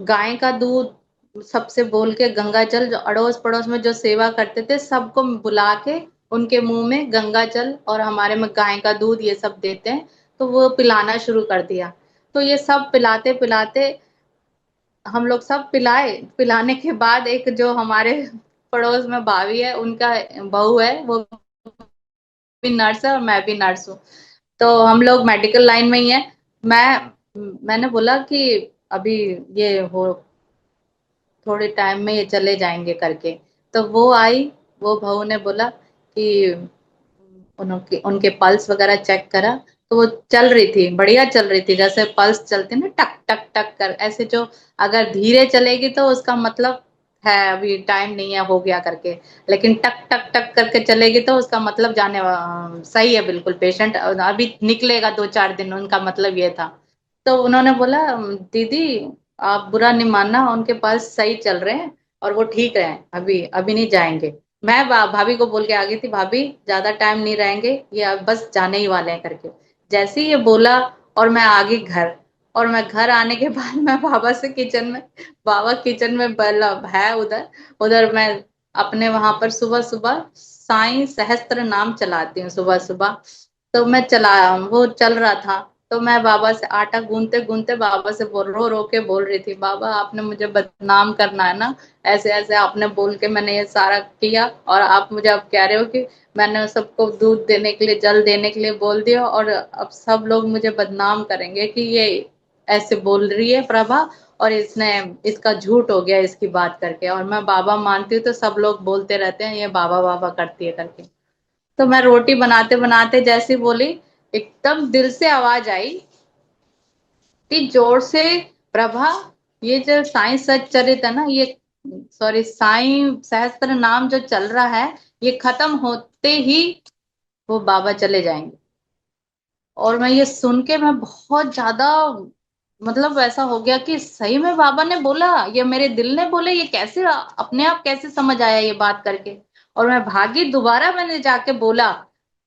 गाय का दूध सबसे बोल के, गंगा जल, जो अड़ोस पड़ोस में जो सेवा करते थे सबको बुला के उनके मुंह में गंगा जल और हमारे में गाय का दूध ये सब देते हैं। तो वो पिलाना शुरू कर दिया। तो ये सब पिलाते पिलाते हम लोग सब पिलाए। पिलाने के बाद एक जो हमारे पड़ोस में भाभी है, उनका बहू है, वो भी नर्स है और मैं भी नर्स हूँ। तो हम लोग मेडिकल लाइन में ही है। मैंने बोला कि अभी ये हो, थोड़े टाइम में ये चले जाएंगे करके। तो वो आई, वो बहू ने बोला कि उनके उनके पल्स वगैरह चेक करा। तो वो चल रही थी, बढ़िया चल रही थी, जैसे पल्स चलते ना, टक टक टक कर ऐसे। जो अगर धीरे चलेगी तो उसका मतलब है अभी टाइम नहीं है, हो गया करके। लेकिन टक टक टक करके चलेगी तो उसका मतलब सही है बिल्कुल, पेशेंट अभी निकलेगा 2-4 दिन, उनका मतलब ये था। तो उन्होंने बोला, दीदी आप बुरा नहीं मानना, उनके पास सही चल रहे हैं और वो ठीक रहे, अभी अभी नहीं जाएंगे। मैं भाभी को बोल के आ गई थी, भाभी ज्यादा टाइम नहीं रहेंगे, ये अब बस जाने ही वाले हैं करके। जैसे ही ये बोला और मैं आ गई घर। और मैं घर आने के बाद मैं बाबा से किचन में, बाबा किचन में बल्लभ है उधर, उधर मैं अपने वहां पर सुबह सुबह साईं सहस्त्र नाम चलाती हूँ सुबह सुबह। तो मैं चला, वो चल रहा था। तो मैं बाबा से आटा गूंथते गूंथते बाबा से रो रो के बोल रही थी, बाबा आपने मुझे बदनाम करना है ना, ऐसे ऐसे आपने बोल के मैंने ये सारा किया, और आप मुझे अब कह रहे हो कि मैंने सबको दूध देने के लिए, जल देने के लिए बोल दिया, और अब सब लोग मुझे बदनाम करेंगे कि ये ऐसे बोल रही है प्रभा, और इसने, इसका झूठ हो गया इसकी बात करके, और मैं बाबा मानती हूँ तो सब लोग बोलते रहते हैं ये बाबा बाबा करती है करके। तो मैं रोटी बनाते बनाते जैसी बोली, एकदम दिल से आवाज आई कि जोर से, प्रभा ये जो साईं सच्चरित है ना, ये सॉरी साईं सहस्त्र नाम जो चल रहा है, ये खत्म होते ही वो बाबा चले जाएंगे। और मैं ये सुन के मैं बहुत ज्यादा, मतलब ऐसा हो गया कि सही में बाबा ने बोला, ये मेरे दिल ने बोले, ये कैसे अपने आप कैसे समझ आया ये बात करके। और मैं भागी, दोबारा मैंने जाके बोला,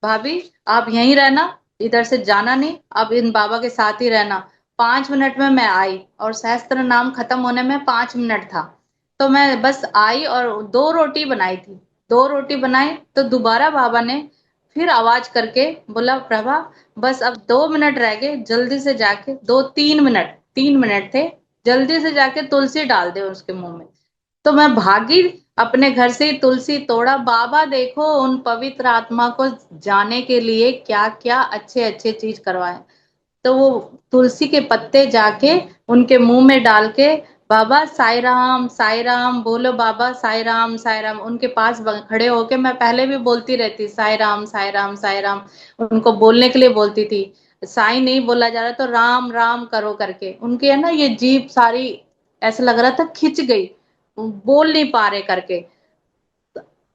भाभी आप यहीं रहना, इधर से जाना नहीं, आप इन बाबा के साथ ही रहना। 5 मिनट में मैं आई और सहस्त्र नाम खत्म होने में 5 मिनट था। तो मैं बस आई और 2 रोटी बनाई थी। 2 रोटी बनाई तो दोबारा बाबा ने फिर आवाज करके बोला, प्रभा बस अब 2 मिनट रह गए, जल्दी से जाके, 2-3 मिनट, 3 मिनट थे, जल्दी से जाके तुलसी डाल दे उसके मुंह में। तो मैं भागी, अपने घर से ही तुलसी तोड़ा। बाबा देखो उन पवित्र आत्मा को जाने के लिए क्या क्या अच्छे अच्छे चीज करवाए। तो वो तुलसी के पत्ते जाके उनके मुंह में डाल के, बाबा साई राम बोलो, बाबा साई राम उनके पास खड़े होके मैं पहले भी बोलती रहती, साई राम साई राम साई राम, उनको बोलने के लिए बोलती थी। साई नहीं बोला जा रहा तो राम राम करो करके, उनके है ना ये जीभ सारी ऐसे लग रहा था खिंच गई, बोल नहीं पा रहे करके,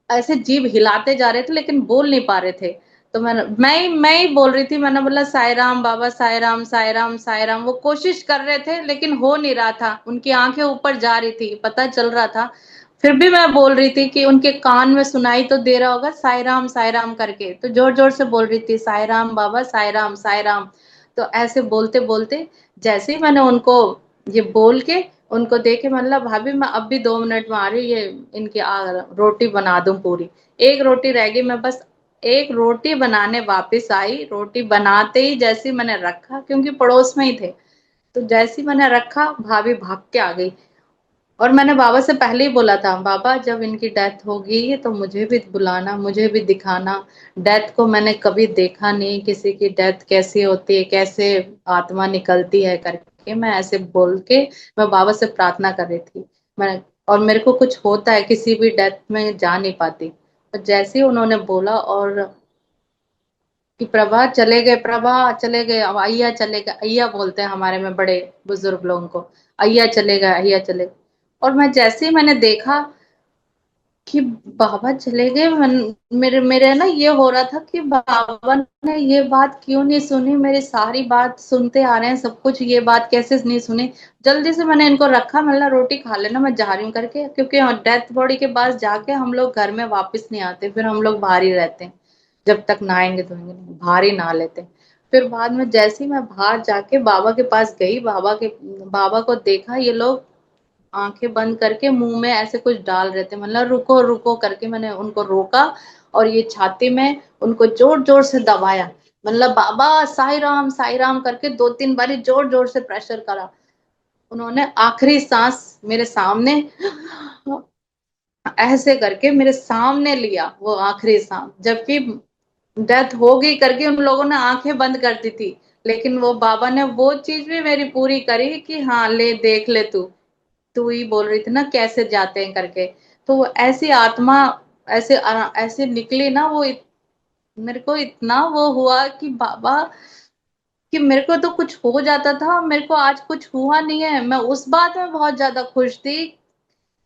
ऐसे जीभ हिलाते जा रहे थे लेकिन बोल नहीं पा रहे थे। तो मैं ही बोल रही थी, मैंने बोला साई राम बाबा, साई राम साई राम साई राम। वो कोशिश कर रहे थे लेकिन हो नहीं रहा था, उनकी आंखें ऊपर जा रही थी, पता चल रहा था। फिर भी मैं बोल रही थी कि उनके कान में सुनाई तो दे रहा होगा साई राम करके, तो जोर जोर से बोल रही थी, साई राम बाबा साई राम साई राम। तो ऐसे बोलते बोलते जैसे ही मैंने उनको ये बोल के उनको देखे, मतलब भाभी मैं अब भी 2 मिनट में आ रही, ये इनकी रोटी बना दूं पूरी। एक रोटी रह गई, मैं बस एक रोटी बनाने वापस आई। रोटी बनाते ही जैसे ही मैंने रखा, क्योंकि पड़ोस में ही थे, तो जैसे ही मैंने रखा भाभी भाग के आ गई। और मैंने बाबा से पहले ही बोला था, बाबा जब इनकी डेथ होगी तो मुझे भी बुलाना, मुझे भी दिखाना। डेथ को मैंने कभी देखा नहीं, किसी की डेथ कैसी होती है, कैसे आत्मा निकलती है करके, मैं ऐसे बोल के मैं बाबा से प्रार्थना कर रही थी। मैं, और मेरे को कुछ होता है किसी भी डेथ में जा नहीं पाती। और जैसे ही उन्होंने बोला और कि प्रभा चले गए, प्रभा चले गए, अब अय्या चले गए, अय्या बोलते हैं हमारे में बड़े बुजुर्ग लोगों को, अय्या चले गए, अय्या चले गए। और मैं जैसे ही मैंने देखा कि बाबा चले गए, मेरे मेरे ना ये हो रहा था कि बाबा ने ये बात क्यों नहीं सुनी, मेरी सारी बात सुनते आ रहे हैं सब कुछ, ये बात कैसे नहीं सुनी। जल्दी से मैंने इनको रखा, मतलब रोटी खा लेना मैं जा रही हूँ करके, क्योंकि डेथ बॉडी के पास जाके हम लोग घर में वापस नहीं आते, फिर हम लोग बाहर ही रहते हैं, जब तक नहाएंगे धोएंगे नहीं, बाहर ही नहा लेते हैं। फिर बाद में जैसे ही मैं बाहर जाके बाबा के पास गई, बाबा को देखा, ये लोग आंखें बंद करके मुंह में ऐसे कुछ डाल रहे थे, मतलब रुको रुको करके मैंने उनको रोका और ये छाती में उनको जोर जोर से दबाया, मतलब बाबा साई राम करके 2-3 बारी जोर जोर से प्रेशर करा। उन्होंने आखिरी सांस मेरे सामने ऐसे करके मेरे सामने लिया, वो आखिरी सांस, जबकि डेथ हो गई करके उन लोगों ने आंखें बंद कर दी थी, लेकिन वो बाबा ने वो चीज भी मेरी पूरी करी कि हाँ ले देख ले तू, तू ही बोल रही थी ना कैसे जाते हैं करके। तो वो ऐसी आत्मा ऐसे ऐसे निकली ना, मेरे को इतना वो हुआ कि बाबा, कि मेरे को तो कुछ हो जाता था, मेरे को आज कुछ हुआ नहीं है। मैं उस बात में बहुत ज्यादा खुश थी,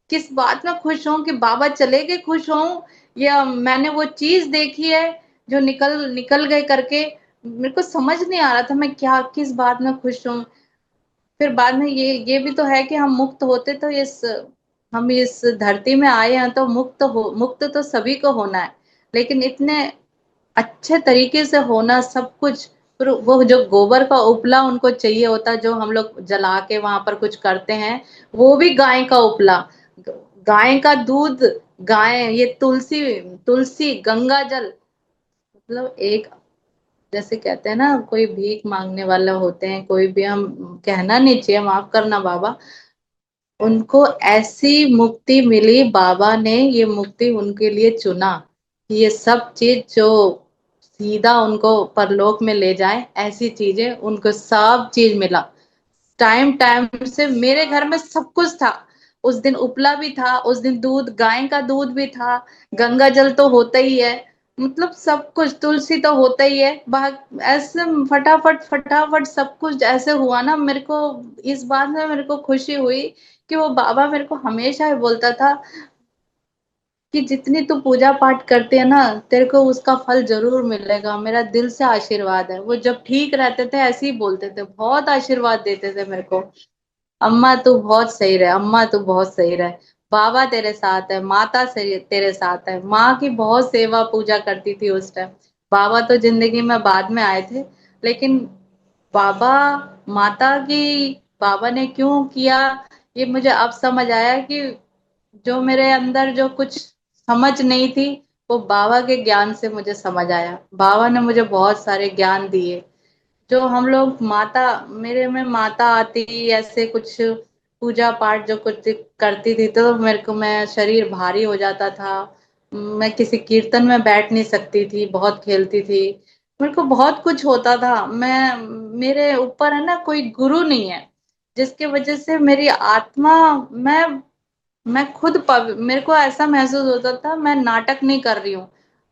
किस बात में खुश हूँ कि बाबा चले गए खुश हूँ, या मैंने वो चीज देखी है जो निकल निकल गए करके। मेरे को समझ नहीं आ रहा था मैं क्या किस बात में खुश हूँ। फिर बाद में ये भी तो है कि हम मुक्त होते तो हम इस धरती में आए हैं तो मुक्त तो सभी को होना है, लेकिन इतने अच्छे तरीके से होना सब कुछ। फिर वो जो गोबर का उपला उनको चाहिए होता है जो हम लोग जला के वहां पर कुछ करते हैं, वो भी गाय का उपला, गाय का दूध, गाय ये तुलसी, तुलसी गंगा जल, मतलब एक, जैसे कहते हैं ना कोई भीख मांगने वाला होते हैं, कोई भी, हम कहना नहीं चाहिए, माफ करना बाबा, उनको ऐसी मुक्ति मिली, बाबा ने ये मुक्ति उनके लिए चुना कि ये सब चीज जो सीधा उनको परलोक में ले जाए, ऐसी चीजें उनको सब चीज मिला। टाइम टाइम से मेरे घर में सब कुछ था। उस दिन उपला भी था, उस दिन दूध, गाय का दूध भी था, गंगा जल तो होता ही है, मतलब सब कुछ, तुलसी तो होता ही है, ऐसे फटाफट फटाफट सब कुछ ऐसे हुआ ना। मेरे को इस बात में मेरे को खुशी हुई कि वो बाबा मेरे को हमेशा ही बोलता था कि जितनी तू पूजा पाठ करते है ना, तेरे को उसका फल जरूर मिलेगा, मेरा दिल से आशीर्वाद है। वो जब ठीक रहते थे ऐसे ही बोलते थे, बहुत आशीर्वाद देते थे मेरे को, अम्मा तू बहुत सही रहे, अम्मा तू बहुत सही रहे, बाबा तेरे साथ है, माता से तेरे साथ है। माँ की बहुत सेवा पूजा करती थी उस टाइम। बाबा तो जिंदगी में बाद में आए थे, लेकिन बाबा, माता की, बाबा ने क्यों किया, ये मुझे अब समझ आया कि जो मेरे अंदर जो कुछ समझ नहीं थी, वो बाबा के ज्ञान से मुझे समझ आया। बाबा ने मुझे बहुत सारे ज्ञान दिए। जो हम लोग माता, मेरे में माता आती ऐसे कुछ पूजा पाठ जो कुछ करती थी, तो मेरे को, मैं शरीर भारी हो जाता था, मैं किसी कीर्तन में बैठ नहीं सकती थी, बहुत खेलती थी, मेरे को बहुत कुछ होता था। मेरे ऊपर है ना कोई गुरु नहीं है, जिसके वजह से मेरी आत्मा, मैं मैं खुद मेरे को ऐसा महसूस होता था मैं नाटक नहीं कर रही हूँ,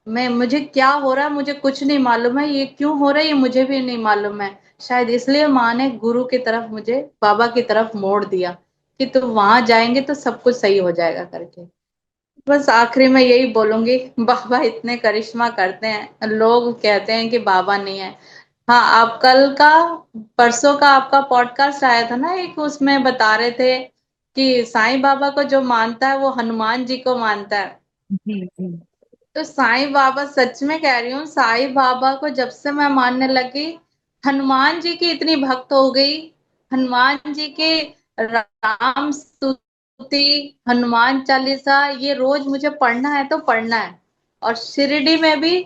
मैं, मुझे क्या हो रहा है मुझे कुछ नहीं मालूम है, ये क्यों हो रहा है ये मुझे भी नहीं मालूम है। शायद इसलिए माँ ने गुरु की तरफ, मुझे बाबा की तरफ मोड़ दिया कि तू वहां जाएंगे तो सब कुछ सही हो जाएगा करके। बस आखिरी में यही बोलूंगी, बाबा इतने करिश्मा करते हैं, लोग कहते हैं कि बाबा नहीं है। हाँ, आप कल का, परसों का आपका पॉडकास्ट आया था ना एक, उसमें बता रहे थे कि साईं बाबा को जो मानता है वो हनुमान जी को मानता है। जी जी। तो साईं बाबा, सच में कह रही हूँ, साईं बाबा को जब से मैं मानने लगी, हनुमान जी की इतनी भक्त हो गई। हनुमान जी के राम स्तुति, हनुमान चालीसा, ये रोज मुझे पढ़ना है तो पढ़ना है। और शिरडी में भी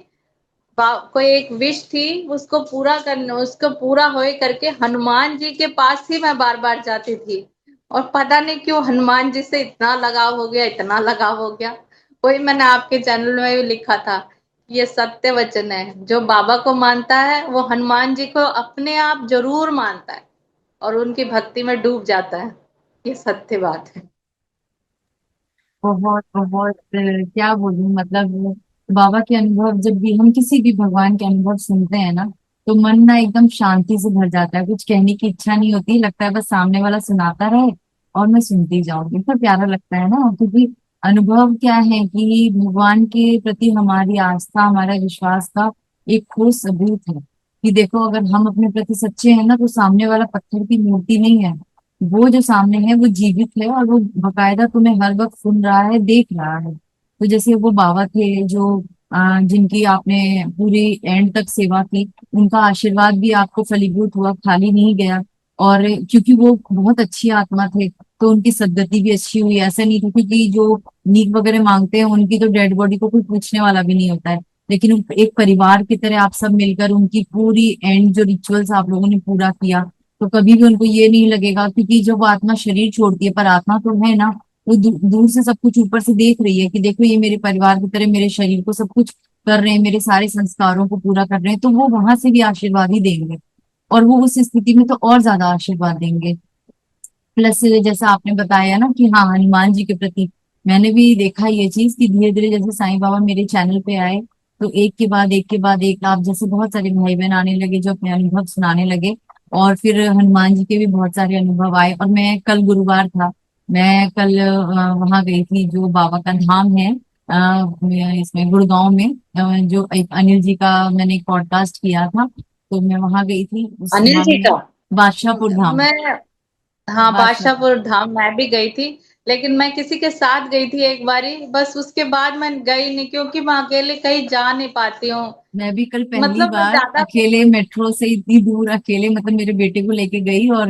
कोई एक विश थी, उसको पूरा करने, उसको पूरा होए करके हनुमान जी के पास ही मैं बार बार जाती थी। और पता नहीं क्यों हनुमान जी से इतना लगाव हो गया, इतना लगाव हो गया। वही मैंने आपके चैनल में भी लिखा था, ये सत्य वचन है, जो बाबा को मानता है वो हनुमान जी को अपने आप जरूर मानता है और उनकी भक्ति में डूब जाता है। ये सत्य बात है। बहुत बहुत क्या बोलूं, मतलब बाबा के अनुभव, जब भी हम किसी भी भगवान के अनुभव सुनते हैं ना, तो मन ना एकदम शांति से भर जाता है, कुछ कहने की इच्छा नहीं होती, लगता है बस सामने वाला सुनाता रहे और मैं सुनती जाऊं। इतना प्यारा लगता है ना, क्योंकि अनुभव क्या है कि भगवान के प्रति हमारी आस्था, हमारा विश्वास का एक ठोस सबूत है कि देखो, अगर हम अपने प्रति सच्चे हैं ना, तो सामने वाला पत्थर की मूर्ति नहीं है, वो जो सामने है वो जीवित है, और वो बकायदा तुम्हें हर वक्त सुन रहा है, देख रहा है। तो जैसे वो बाबा थे जो जिनकी आपने पूरी एंड तक सेवा की, उनका आशीर्वाद भी आपको फलीभूत हुआ, खाली नहीं गया। और क्योंकि वो बहुत अच्छी आत्मा थे, तो उनकी सदगति भी अच्छी हुई। ऐसा नहीं था, क्योंकि जो नीक वगैरह मांगते हैं उनकी तो डेड बॉडी को कोई पूछने वाला भी नहीं होता है। लेकिन एक परिवार की तरह आप सब मिलकर उनकी पूरी एंड जो रिचुअल्स आप लोगों ने पूरा किया, तो कभी भी उनको ये नहीं लगेगा, क्योंकि जब वो आत्मा शरीर छोड़ती है पर आत्मा तो है ना, वो दूर से सब कुछ ऊपर से देख रही है कि देखो ये मेरे परिवार की तरह मेरे शरीर को सब कुछ कर रहे हैं, मेरे सारे संस्कारों को पूरा कर रहे हैं, तो वो वहां से भी आशीर्वाद ही देंगे। और वो उस स्थिति में तो और ज्यादा आशीर्वाद देंगे। प्लस जैसा आपने बताया ना कि हाँ, हनुमान जी के प्रति मैंने भी देखा ये चीज कि धीरे धीरे जैसे साईं बाबा मेरे चैनल पे आए, तो एक के बाद एक के बाद एक आप जैसे बहुत सारे भाई बहन आने लगे जो अपने अनुभव सुनाने लगे। और फिर हनुमान जी के भी बहुत सारे अनुभव आए। और मैं कल गुरुवार था, मैं कल वहां गई थी जो बाबा का धाम है, इसमें गुड़गांव में, जो एक अनिल जी का मैंने एक पॉडकास्ट किया था, तो मैं वहां गई थी उस अनिल धाम जी में। का। बादशाहपुर धाम। मैं, हाँ, बादशाहपुर। बादशाहपुर धाम मैं भी गई थी। लेकिन मैं किसी के साथ गई थी एक बारी, बस उसके बाद मैं गई नहीं, क्योंकि मैं अकेले कहीं जा नहीं पाती हूँ। मैं भी कल पहली मतलब मैं बार ज्यादा। अकेले मेट्रो से इतनी दूर अकेले, मतलब मेरे बेटे को लेके गई। और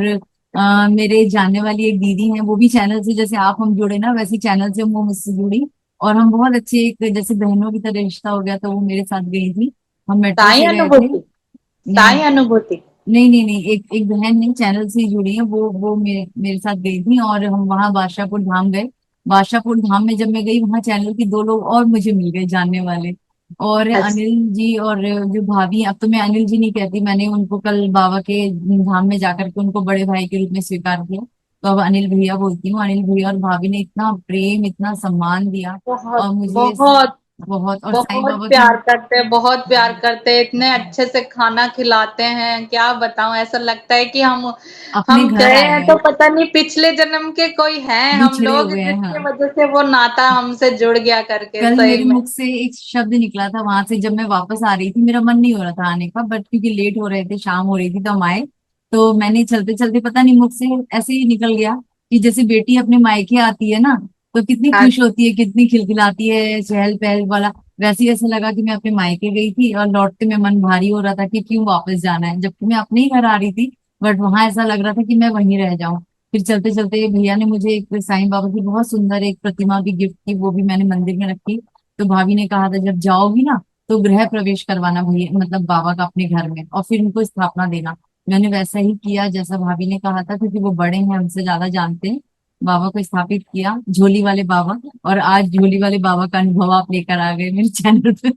मेरे जानने वाली एक दीदी हैं, वो भी चैनल से, जैसे आप हम जुड़े ना वैसे चैनल से वो मुझसे जुड़ी। और हम बहुत अच्छे एक जैसे बहनों की तरह रिश्ता हो गया, तो वो मेरे साथ गई थी। हम मेट्रो साई से गए थे। अनुभूति। नहीं, साई अनुभूति। नहीं, नहीं, नहीं, एक बहन नहीं, चैनल से ही जुड़ी है वो मेरे साथ गई थी, और हम वहाँ बादशाहपुर धाम गए। बादशाहपुर धाम में जब मैं गई, वहाँ चैनल के दो लोग और मुझे मिल गए जानने वाले। और अच्छा। अनिल जी और जो भाभी, अब तो मैं अनिल जी नहीं कहती, मैंने उनको कल बाबा के धाम में जाकर के उनको बड़े भाई के रूप में स्वीकार किया। तो अब अनिल भैया बोलती हूँ। अनिल भैया और भाभी ने इतना प्रेम, इतना सम्मान दिया। बहुत और मुझे बहुत बहुत, और साईं बहुत बाबा की। प्यार करते हैं, बहुत प्यार करते हैं, इतने अच्छे से खाना खिलाते हैं, क्या बताऊं। ऐसा लगता है कि अपने हम घर गए आए हैं हैं, तो पता नहीं पिछले जन्म के कोई हैं हम बिछड़े लोग, हुए हैं, जिसकी हाँ। वजह से वो नाता हमसे जुड़ गया करके, कल सही मेरे में। मुख से एक शब्द निकला था वहां से, जब मैं वापस आ रही थी, मेरा मन नहीं हो रहा था आने का, बट क्योंकि लेट हो रहे थे, शाम हो रही थी, तो हम आए। तो मैंने चलते चलते पता नहीं मुख से ऐसे ही निकल गया कि जैसे बेटी अपने मायके आती है ना, तो कितनी हाँ। खुश होती है, कितनी खिलखिलाती है, चहल पहल वाला। वैसे ही ऐसा लगा कि मैं अपने मायके गई थी, और लौटते में मन भारी हो रहा था कि क्यों वापस जाना है, जबकि मैं अपने ही घर आ रही थी। बट वहां ऐसा लग रहा था कि मैं वहीं रह जाऊं। फिर चलते चलते भैया ने मुझे एक साईं बाबा की बहुत सुंदर एक प्रतिमा भी गिफ्ट की, वो भी मैंने मंदिर में रखी। तो भाभी ने कहा था जब जाओगी ना, तो गृह प्रवेश करवाना भैया, मतलब बाबा का अपने घर में, और फिर उनको स्थापना देना। मैंने वैसा ही किया जैसा भाभी ने कहा था, क्योंकि वो बड़े हैं, हमसे ज्यादा जानते हैं। बाबा को स्थापित किया, झोली वाले बाबा। और आज झोली वाले बाबा का अनुभव आप लेकर आ गए मेरे चैनल पे।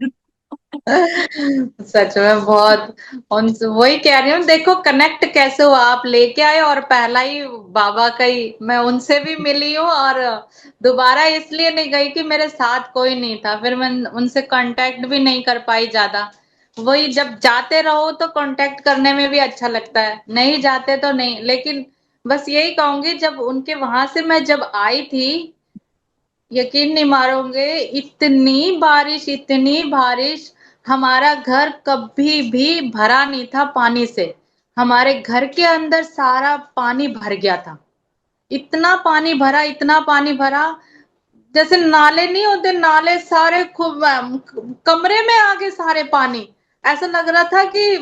सच में बहुत। उन वही कह रही हूँ, देखो कनेक्ट कैसे हुआ, आप लेके आए और पहला ही बाबा का ही, मैं उनसे भी मिली हूँ। और दोबारा इसलिए नहीं गई कि मेरे साथ कोई नहीं था, फिर मैं उनसे कांटेक्ट भी नहीं कर पाई ज्यादा। वही, जब जाते रहो तो कांटेक्ट करने में भी अच्छा लगता है, नहीं जाते तो नहीं। लेकिन बस यही कहूंगी, जब उनके वहां से मैं जब आई थी, यकीन नहीं मारोगे, इतनी बारिश, इतनी बारिश। हमारा घर कभी भी भरा नहीं था पानी से। हमारे घर के अंदर सारा पानी भर गया था। इतना पानी भरा, इतना पानी भरा, जैसे नाले नहीं होते, नाले सारे खूब कमरे में आ गए सारे पानी। ऐसा लग रहा था कि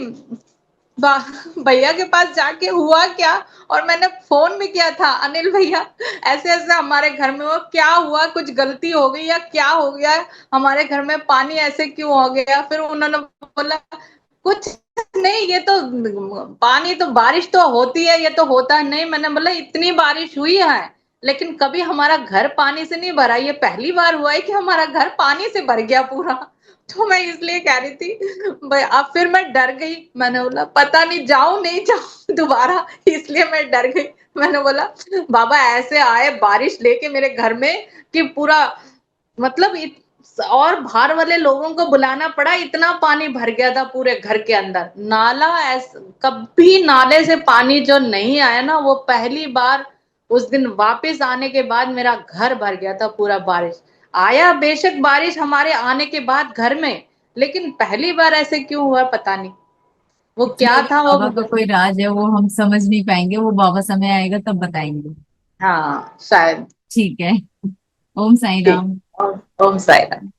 भैया के पास जाके हुआ क्या। और मैंने फोन भी किया था, अनिल भैया ऐसे ऐसे हमारे घर में वो क्या हुआ, कुछ गलती हो गई या क्या हो गया, हमारे घर में पानी ऐसे क्यों हो गया। फिर उन्होंने बोला कुछ नहीं, ये तो पानी, तो बारिश तो होती है, ये तो होता है नहीं। मैंने बोला इतनी बारिश हुई है, लेकिन कभी हमारा घर पानी से नहीं भरा, ये पहली बार हुआ है कि हमारा घर पानी से भर गया पूरा। तो मैं इसलिए कह रही थी भाई, अब फिर मैं डर गई, मैंने बोला पता नहीं जाऊं नहीं जाऊं दोबारा, इसलिए मैं डर गई। मैंने बोला बाबा ऐसे आए बारिश लेके मेरे घर में कि पूरा, मतलब और बाहर वाले लोगों को बुलाना पड़ा, इतना पानी भर गया था पूरे घर के अंदर। नाला कभी नाले से पानी जो नहीं आया ना, वो पहली बार उस दिन वापस आने के बाद मेरा घर भर गया था पूरा। बारिश आया बेशक, बारिश हमारे आने के बाद घर में, लेकिन पहली बार ऐसे क्यों हुआ पता नहीं, वो इसमें क्या भी था वो। बाबा का कोई राज है, वो हम समझ नहीं पाएंगे, वो बाबा समय आएगा तब बताएंगे। हाँ शायद। ठीक है। ओम साई ठीक। राम। ओम ओम साई राम।